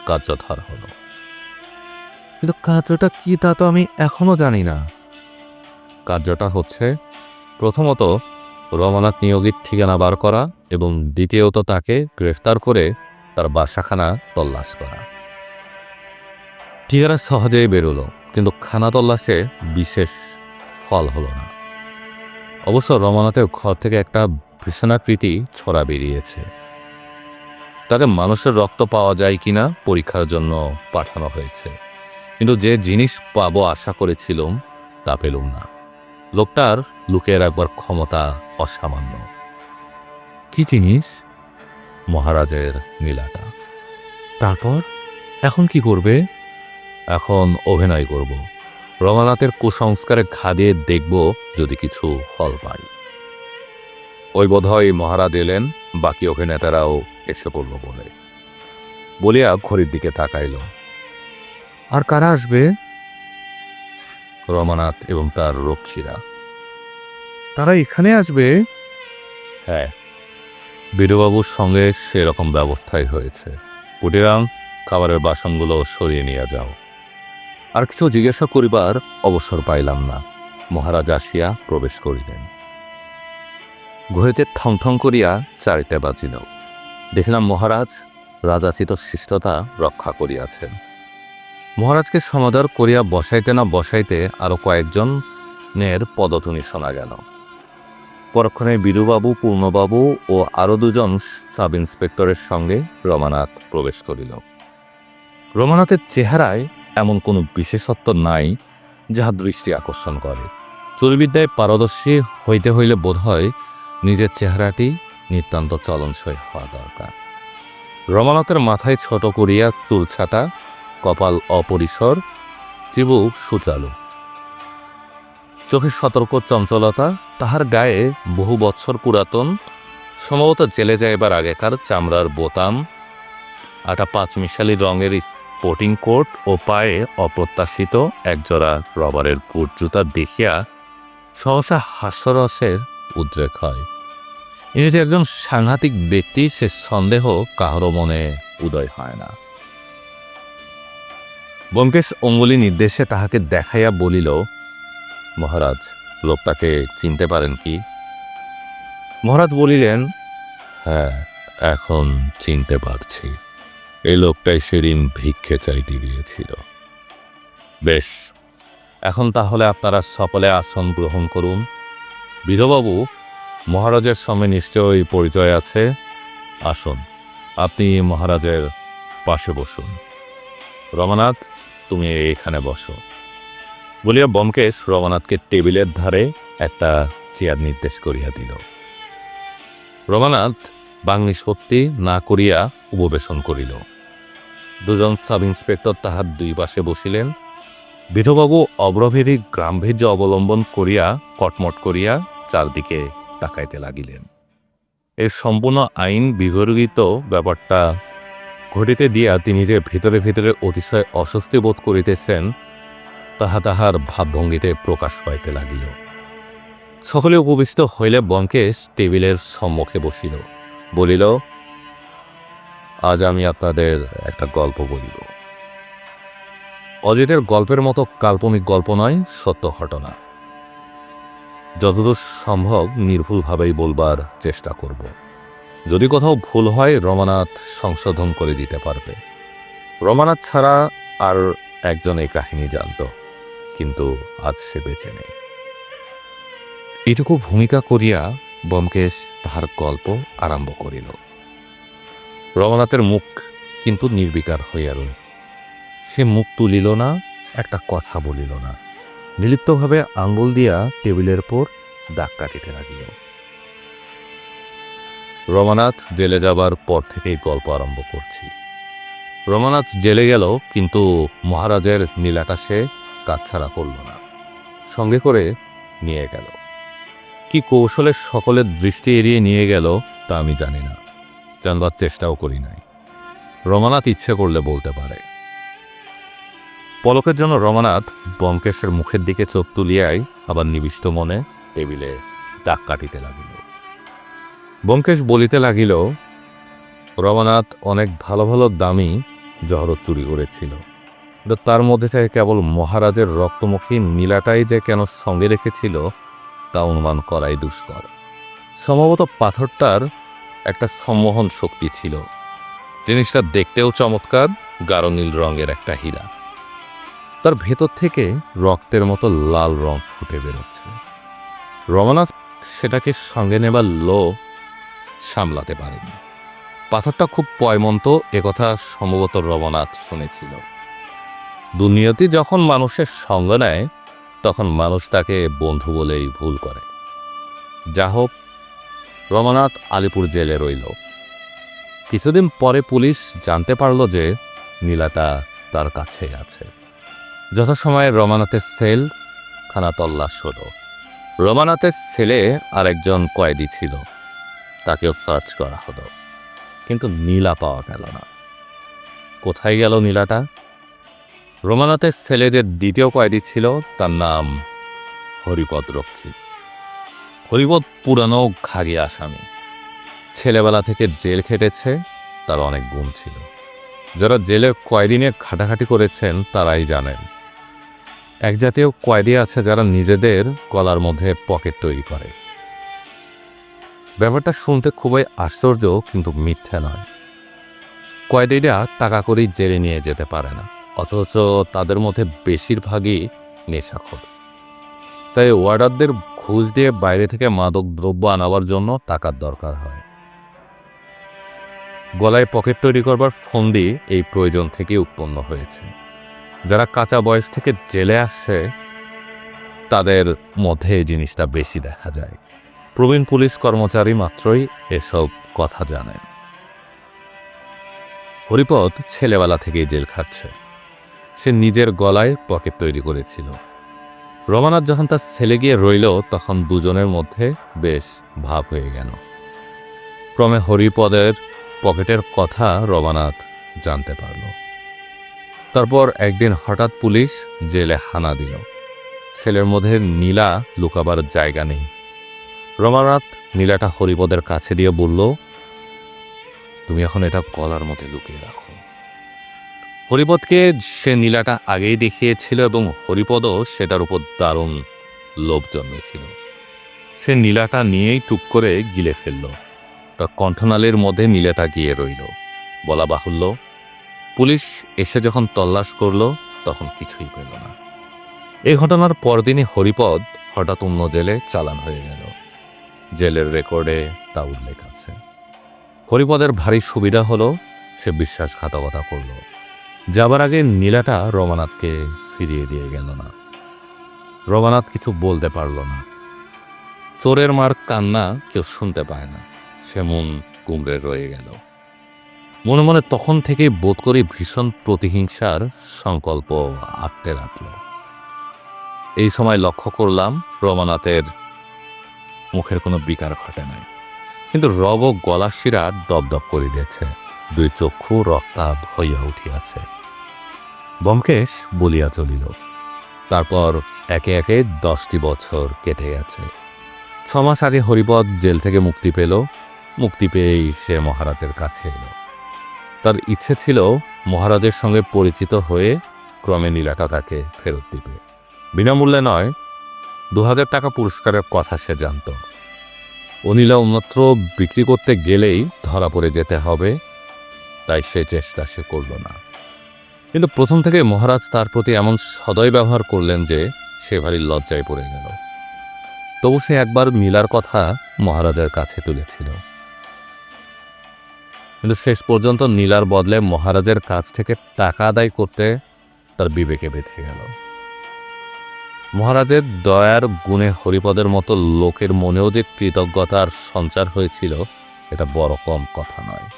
কার্যধার হল। কিন্তু কার্যটা কি তা তো আমি এখনো জানি না। কার্যটা হচ্ছে, প্রথমত রমানাথ নিয়োগীর ঠিকানা বার করা এবং দ্বিতীয়ত তাকে গ্রেফতার করে তার বাসাখানা তল্লাশ করা। ঠিকানা সহজেই বেরোলো, কিন্তু খানা তল্লাশে বিশেষ ফল হলো না। অবশ্য রমানাথের ঘর থেকে একটা ভীষণাকৃতি ছড়া বেরিয়েছে। তাকে মানুষের রক্ত পাওয়া যায় কিনা পরীক্ষার জন্য পাঠানো হয়েছে, কিন্তু যে জিনিস পাবো আশা করেছিলাম তা পেলুম না। লোকটার লুকিয়ে রাখবার ক্ষমতা অসামান্য। কি জিনিস? মহারাজের নীলাটা। তারপর এখন কি করবে? এখন অভিনয় করব। রমানাথের কুসংস্কারে ঘা দিয়ে দেখব যদি কিছু ফল পাই। ওই বোধহয় মহারাজ এলেন, বাকি অভিনেতারাও এসে পড়ল বলিয়া ঘড়ির দিকে তাকাইল। আর কারা আসবে? রমানাথ এবং তার রক্ষীরা। তারা এখানে আসবে? হ্যাঁ, বিধুবাবুর সঙ্গে সেরকম ব্যবস্থাই হয়েছে। পুটিরাম, খাবারের বাসনগুলো সরিয়ে নিয়ে যাও। আর কিছু জিজ্ঞাসা করিবার অবসর পাইলাম না। মহারাজ আসিয়া প্রবেশ করিলেন। ঘড়িতে ঠং ঠং করিয়া 4টে বাজিল। দেখিলাম মহারাজ রাজাচিত শিষ্টতা রক্ষা করিয়াছেন। মহারাজকে সমাদর করিয়া বসাইতে না বসাইতে আরো কয়েকজনের পদধ্বনি শোনা গেল। পরক্ষণে বিধুবাবু, পূর্ণবাবু ও আরো 2জন সাব ইন্সপেক্টরের সঙ্গে রমানাথ প্রবেশ করিল। রমানাথের চেহারায় এমন কোনো বিশেষত্ব নাই যাহা দৃষ্টি আকর্ষণ করে। চুরিবিদ্যায় পারদর্শী হইতে হইলে বোধহয় নিজের চেহারাটি নিতান্ত চলনসই হওয়া দরকার। রমানাথের মাথায় ছোট করিয়া চুল ছাটা, কপাল অপরিসর, চিবুক সুচালু, চোখের সতর্ক চঞ্চলতা, তাহার গায়ে বহু বৎসর পুরাতন, সম্ভবত জেলে যাইবার আগেকার চামড়ার বোতাম, আটা 5 মিশালি রঙের স্পোর্টিং কোট ও পায়ে অপ্রত্যাশিত একজোড়া রবারের বুট জুতা দেখিয়া সহসা হাস্যরসের উদ্রেক হয়। ইনি যে একজন সাংঘাতিক ব্যক্তি সে সন্দেহ কাহারও মনে উদয় হয় না। ব্যোমকেশ অঙ্গুলি নির্দেশে তাহাকে দেখাইয়া বলিল, মহারাজ, লোকটাকে চিনতে পারেন কি? মহারাজ বলিলেন, হ্যাঁ, এখন চিনতে পারছি। এই লোকটাই সেদিন ভিক্ষে চাইতে গিয়েছিল। বেশ, এখন তাহলে আপনারা সকলে আসন গ্রহণ করুন। বিধুবাবু, মহারাজের সঙ্গে নিশ্চয়ই পরিচয় আছে। আসুন, আপনি মহারাজের পাশে বসুন। রমানাথ, তুমি এখানে বসো। বলিয়া ব্যোমকেশ রমানাথকে টেবিলের ধারে একটা চেয়ার নির্দেশ করিয়া দিল। রমানাথ বাংলি সত্যি না করিয়া উপবেশন করিল। 2জন সাব ইন্সপেক্টর তাহার 2 পাশে বসিলেন। বিধুবাবু অগ্রভেদী গাম্ভীর্য অবলম্বন করিয়া কটমট করিয়া চারদিকে তাকাইতে লাগিলেন। এই সম্পূর্ণ আইন বিগর্হিত ব্যাপারটা ঘটিতে দিয়া তিনি যে ভিতরে ভিতরে অতিশয় অস্বস্তি বোধ করিতেছেন তাহা তাহার ভাবভঙ্গিতে প্রকাশ পাইতে লাগিল। সকলে উপবিষ্ট হইলে ব্যোমকেশ টেবিলের সম্মুখে বসিল। বলিল, আজ আমি আপনাদের একটা গল্প বলিব। অজিতের গল্পের মতো কাল্পনিক গল্প নয়, সত্য ঘটনা। যতদূর সম্ভব নির্ভুলভাবেই বলবার চেষ্টা করব। যদি কোথাও ভুল হয় রমানাথ সংশোধন করে দিতে পারবে। রমানাথ ছাড়া আর একজন এই কাহিনী জানত, কিন্তু আজ সে বেঁচে নেই। এটুকু ভূমিকা করিয়া ব্যোমকেশ তাহার গল্প আরম্ভ করিল। রমানাথের মুখ কিন্তু নির্বিকার হইয়া রইল। সে মুখ তুলিল না, একটা কথা বলিল না। নিলিপ্তভাবে আঙ্গুল দিয়া টেবিলের উপর দাগ কাটিতে লাগিল। রমানাথ জেলে যাবার পর থেকেই গল্প আরম্ভ করছি। রমানাথ জেলে গেল, কিন্তু মহারাজের নীলাটা সে কাছছাড়া করল না, সঙ্গে করে নিয়ে গেল। কি কৌশলে সকলের দৃষ্টি এড়িয়ে নিয়ে গেল তা আমি জানি না, জানবার চেষ্টাও করি নাই। রমানাথ ইচ্ছে করলে বলতে পারে। পলকের জন্য রমানাথ ব্যোমকেশের মুখের দিকে চোখ তুলিয়াই আবার নিবিষ্ট মনে টেবিলে দাগ কাটিতে লাগিল। ব্যোমকেশ বলিতে লাগিল, রমানাথ অনেক ভালো ভালো দামি জহরত চুরি করেছিল, কিন্তু তার মধ্যে থেকে কেবল মহারাজের রক্তমুখী নীলাটাই যে কেন সঙ্গে রেখেছিল তা অনুমান করাই দুষ্কর। সম্ভবত পাথরটার একটা সম্মোহন শক্তি ছিল। জিনিসটা দেখতেও চমৎকার, গাঢ় নীল রঙের একটা হীরা। তার ভেতর থেকে রক্তের মতো লাল রং ফুটে বেরোচ্ছে। রমানাথ সেটাকে সঙ্গে নেবার লোভ সামলাতে পারেনি। পাথরটা খুব পয়মন্ত, একথা সম্ভবত রমানাথ শুনেছিল। দুনিয়াতে যখন মানুষের সঙ্গ নেয় তখন মানুষ তাকে বন্ধু বলেই ভুল করে। যা হোক, রমানাথ আলিপুর জেলে রইল। কিছুদিন পরে পুলিশ জানতে পারল যে নীলাটা তার কাছে আছে। যথাসময়ে রমানাথের সেল খানা তল্লাশ হল। রমানাথের সেলে আরেকজন কয়েদি ছিল, তাকেও সার্চ করা হলো, কিন্তু নীলা পাওয়া গেল না। কোথায় গেল নীলাটা? রমানাথের সেলে যে দ্বিতীয় কয়েদি ছিল তার নাম হরিপদ রক্ষী। হরিপদ পুরানো ঘাগি আসামি। ছেলেবেলা থেকে জেল খেটেছে তার অনেক গুণ ছিল। যারা জেলের কয়েদিনে খাটাখাটি করেছেন তারাই জানেন। এক জাতীয় কয়েদি আছে যারা নিজেদের গলার মধ্যে পকেট তৈরি করে। ব্যাপারটা শুনতে খুবই আশ্চর্য, কিন্তু মিথ্যে নয়। কয়েদিরা টাকা করেই জেলে নিয়ে যেতে পারে না, অথচ তাদের মধ্যে বেশিরভাগই নেশাখোর। তাই ওয়ার্ডারদের ঘুষ দিয়ে বাইরে থেকে মাদক দ্রব্য আনাবার জন্য টাকার দরকার হয়। গলায় পকেট তৈরি করবার ফন্দি এই প্রয়োজন থেকে উৎপন্ন হয়েছে। যারা কাঁচা বয়স থেকে জেলে আসছে তাদের মধ্যে এই জিনিসটা বেশি দেখা যায়। প্রবীণ পুলিশ কর্মচারী মাত্রই এসব কথা জানেন। হরিপদ ছেলেবেলা থেকেই জেল খাটছে। সে নিজের গলায় পকেট তৈরি করেছিল। রমানাথ যখন তার ছেলে গিয়ে রইল তখন দুজনের মধ্যে বেশ ভাব হয়ে গেল। ক্রমে হরিপদের পকেটের কথা রমানাথ জানতে পারল। তারপর একদিন হঠাৎ পুলিশ জেলে হানা দিল। ছেলের মধ্যে নীলা লুকাবার জায়গা নেই। রমানাথ নীলাটা হরিপদের কাছে দিয়ে বলল, তুমি এখন এটা গলার মধ্যে লুকিয়ে রাখো। হরিপদকে সে নীলাটা আগেই দেখিয়েছিল এবং হরিপদও সেটার উপর দারুণ লোভ জন্মেছিল। সে নীলাটা নিয়েই টুক করে গিলে ফেলল। তার কণ্ঠনালীর মধ্যে নীলাটা গিয়ে রইল। বলা বাহুল্য, পুলিশ এসে যখন তল্লাশ করল তখন কিছুই পেল না। এই ঘটনার পরদিনই হরিপদ হঠাৎ অন্য জেলে চালান হয়ে গেল। জেলের রেকর্ডে তা উল্লেখ আছে। হরিপদের ভারী সুবিধা হলো, সে বিশ্বাসঘাতকতা করল। যাবার আগে নীলাটা রমানাথকে ফিরিয়ে দিয়ে গেল না। রমানাথ কিছু বলতে পারল না। চোরের মার কান্না কেউ শুনতে পায় না, সে মন কুমড়ে রয়ে গেল। মনে মনে তখন থেকেই বোধ করি ভীষণ প্রতিহিংসার সংকল্প আটকে রাখল। এই সময় লক্ষ্য করলাম রমানাথের মুখের কোনো বিকার ঘটে নাই, কিন্তু রগ ও গলার শিরা দপদপ করে দিয়েছে। দুই চক্ষু রক্তাভ হইয়া উঠিয়াছে। ব্যোমকেশ বলিয়া চলিল। তারপর একে একে 10টি বছর কেটে গেছে। 6 মাস আগে হরিপদ জেল থেকে মুক্তি পেল। মুক্তি পেয়েই সে মহারাজের কাছে এলো। তার ইচ্ছে ছিল মহারাজের সঙ্গে পরিচিত হয়ে ক্রমে নীলাটা তাকে ফেরত দিবে। বিনামূল্যে নয়, 2000 টাকা পুরস্কারের কথা সে জানত। অনিলা অন্যত্র বিক্রি করতে গেলেই ধরা পড়ে যেতে হবে, তাই সে চেষ্টা সে করল না। কিন্তু প্রথম থেকে মহারাজ তার প্রতি এমন সদয় ব্যবহার করলেন যে সে ভারী লজ্জায় পড়ে গেল। তবু সে একবার নীলার কথা মহারাজের কাছে তুলেছিল। কিন্তু শেষ পর্যন্ত নীলার বদলে মহারাজের কাছ থেকে টাকা আদায় করতে তার বিবেকে বেঁধে গেল। মহারাজের দয়ার গুণে হরিপদের মতো লোকের মনেও যে কৃতজ্ঞতার সঞ্চার হয়েছিল এটা বড় কম কথা নয়।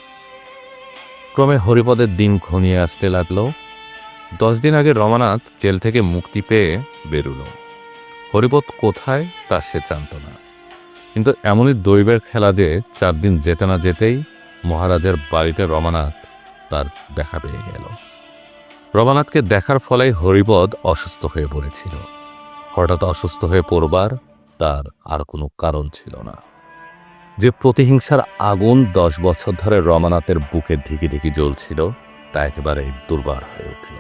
ক্রমে হরিপদের দিন ঘনিয়ে আসতে লাগলো। 10 দিন আগে রমানাথ জেল থেকে মুক্তি পেয়ে বেরুল। হরিপদ কোথায় তা সে জানত না, কিন্তু এমনই দৈবের খেলা যে 4 দিন যেতে না যেতেই মহারাজের বাড়িতে রমানাথ তার দেখা পেয়ে গেল। রমানাথকে দেখার ফলেই হরিপদ অসুস্থ হয়ে পড়েছিল। হঠাৎ অসুস্থ হয়ে পড়বার তার আর কোনো কারণ ছিল না। যে প্রতিহিংসার আগুন 10 বছর ধরে রমানাথের বুকের ধিকি ধিকি জ্বলছিল তা একেবারে দুর্বার হয়ে উঠল।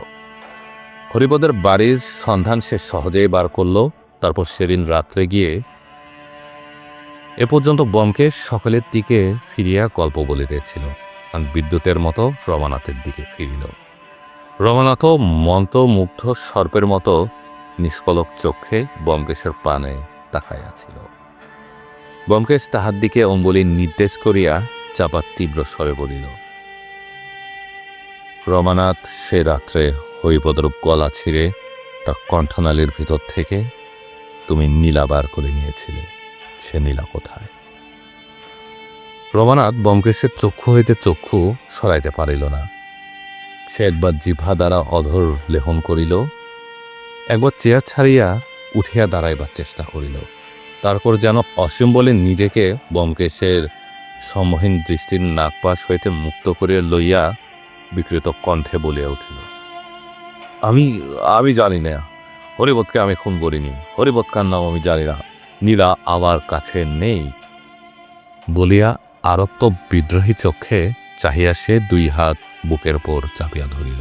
হরিপদের বাড়ির সন্ধান সে সহজেই বার করল। তারপর সেদিন রাত্রে গিয়ে এ পর্যন্ত ব্যোমকেশ সকলের দিকে ফিরিয়া গল্প বলিতেছিল, আর বিদ্যুতের মতো রমানাথের দিকে ফিরিল। রমানাথও মন্ত্রমুগ্ধ সর্পের মতো নিষ্পলক চক্ষে ব্যোমকেশের পানে তাকাইয়াছিল। ব্যোমকেশ তাহার দিকে অঙ্গুলি নির্দেশ করিয়া চাপা তীব্র স্বরে বলিল, রমানাথ সে রাত্রে হরিপদের গলা ছিঁড়ে তার কণ্ঠনালীর ভিতর থেকে তুমি নীলা বার করে নিয়েছিলে, সে নীলা কোথায়? রমানাথ ব্যোমকেশের চক্ষু হইতে চক্ষু সরাইতে পারিল না। সে একবার জিহ্বা দ্বারা অধর লেহন করিল, একবার চেয়ার ছাড়িয়া উঠিয়া দাঁড়াইবার চেষ্টা করিল। তারপর যেন অসীম বলে নিজেকে ব্যোমকেশের সম্মোহীন দৃষ্টির নাগপাশ হইতে মুক্ত করিয়া লইয়া বিকৃত কণ্ঠে বলিয়া উঠিল, আমি জানি না, হরিপদকে আমি খুন করিনি, হরিপদ কার নাম আমি জানি না, নীলা আমার কাছে নেই। বলিয়া আরক্ত বিদ্রোহী চক্ষে চাহিয়া সে 2 হাত বুকের ওপর চাপিয়া ধরিল।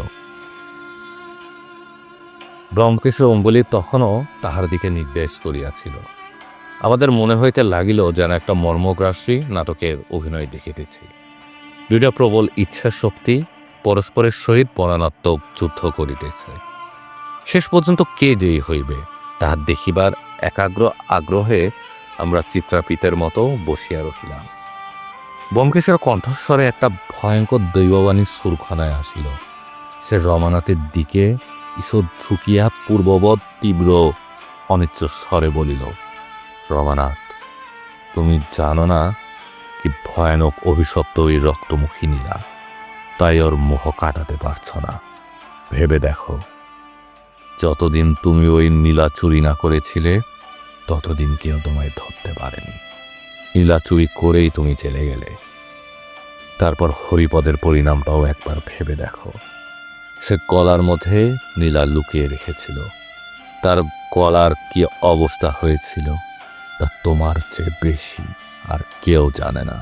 ব্রহ্মকেশ অম্বলি তখনও তাহার দিকে নির্দেশ করিয়াছিল। আমাদের মনে হইতে লাগিল যেন একটা মর্মগ্রাসী নাটকের অভিনয় দেখিতেছি। 2টা প্রবল ইচ্ছা শক্তি পরস্পরের সহিত পরাণাত্মক যুদ্ধ করিতেছে। শেষ পর্যন্ত কে জয়ী হইবে তাহা দেখিবার একাগ্র আগ্রহে আমরা চিত্রাপিতের মতো বসিয়া রহিলাম। ব্যোমকেশের কণ্ঠস্বরে একটা ভয়ঙ্কর দৈববাণী সুরখানায় আসিল। সে রমানাথের দিকে ঈষৎ ঝুঁকিয়া পূর্ববৎ তীব্র অনিচ্ছ স্বরে বলিল, রমানাথ, তুমি জানো না কি ভয়ানক অভিশপ্ত ওই রক্তমুখী নীলা, তাই ওর মোহ কাটাতে পারছ না। ভেবে দেখো, যতদিন তুমি ওই নীলা চুরি না করেছিলে ততদিন কেউ তোমায় ধরতে পারেনি। নীলা চুরি করেই তুমি চলে গেলে। তারপর হরিপদের পরিণামটাও একবার ভেবে দেখো। সে গলার মধ্যে নীলা লুকিয়ে রেখেছিল। তার গলার কি অবস্থা হয়েছিল তা তোমার চেয়ে বেশি আর কেউ জানে না।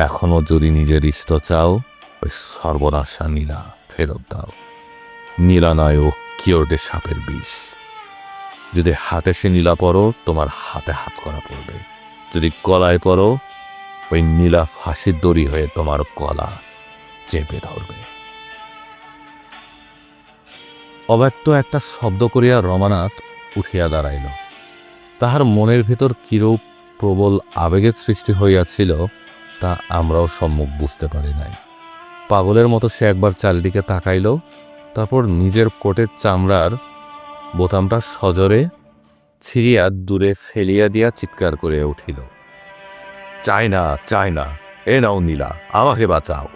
এখনো যদি নিজের ইষ্ট চাও, ওই সর্বনাশা নীলা ফেরত দাও। নীলা নয়, ও কিওরডে সাপের বিষ। যদি হাতে সে নীলা পড়ো, তোমার হাতে হাত করা পড়বে। যদি গলায় পড়ো, ওই নীলা ফাঁসির দড়ি হয়ে তোমার গলা চেপে ধরবে। অব্যক্ত একটা শব্দ করিয়া রমানাথ উঠিয়া দাঁড়াইল। তাহার মনের ভেতর কিরূপ প্রবল আবেগের সৃষ্টি হইয়াছিল তা আমরাও সম্মুখ বুঝতে পারি নাই। পাগলের মতো সে একবার চারিদিকে তাকাইল, তারপর নিজের কোটের চামড়ার বোতামটা সজোরে ছিঁড়িয়া দূরে ফেলিয়া দিয়া চিৎকার করে উঠিল, চাই না, চাই না, এ নাও নীলা, আমাকে বাঁচাও।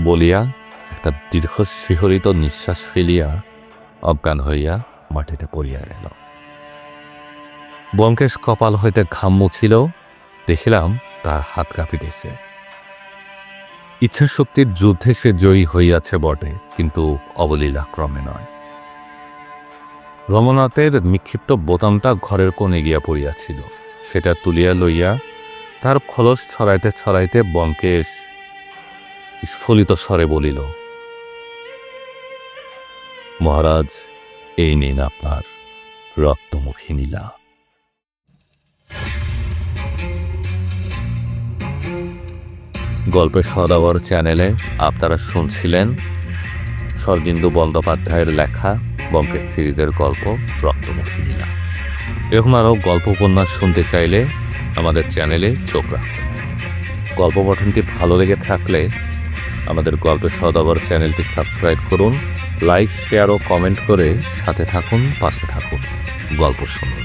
বলিয়া একটা দীর্ঘ শিহরিত নিঃশ্বাস ফেলিয়া অজ্ঞান হইয়া মাটিতে পড়িয়া গেল। ব্যোমকেশ কপাল হইতে ঘাম মুছিল। দেখিলাম তার হাত কাঁপিতেছে। ইচ্ছাশক্তির যুদ্ধে সে জয়ী হইয়াছে বটে, কিন্তু অবলীলাক্রমে নয়। রমানাথের নিক্ষিপ্ত বোতামটা ঘরের কোণে গিয়া পড়িয়াছিল। সেটা তুলিয়া লইয়া তার খোলস ছড়াইতে ছড়াইতে ব্যোমকেশ স্ফলিত স্বরে বলিল, মহারাজ, এই নিন আপনার রক্তমুখী নীলা। গল্পের সদাগর চ্যানেলে আপনারা শুনছিলেন শরদিন্দু বন্দ্যোপাধ্যায়ের লেখা ব্যোমকেশ সিরিজের গল্প রক্তমুখী নীলা। এরকম আরও গল্প উপন্যাস শুনতে চাইলে আমাদের চ্যানেলে চোখ রাখুন। গল্প পঠনটি ভালো লেগে থাকলে আমাদের গল্পের সদাগর চ্যানেলটি সাবস্ক্রাইব করুন, লাইক, শেয়ার ও কমেন্ট করে সাথে থাকুন, পাশে থাকুন, গল্প শুনুন।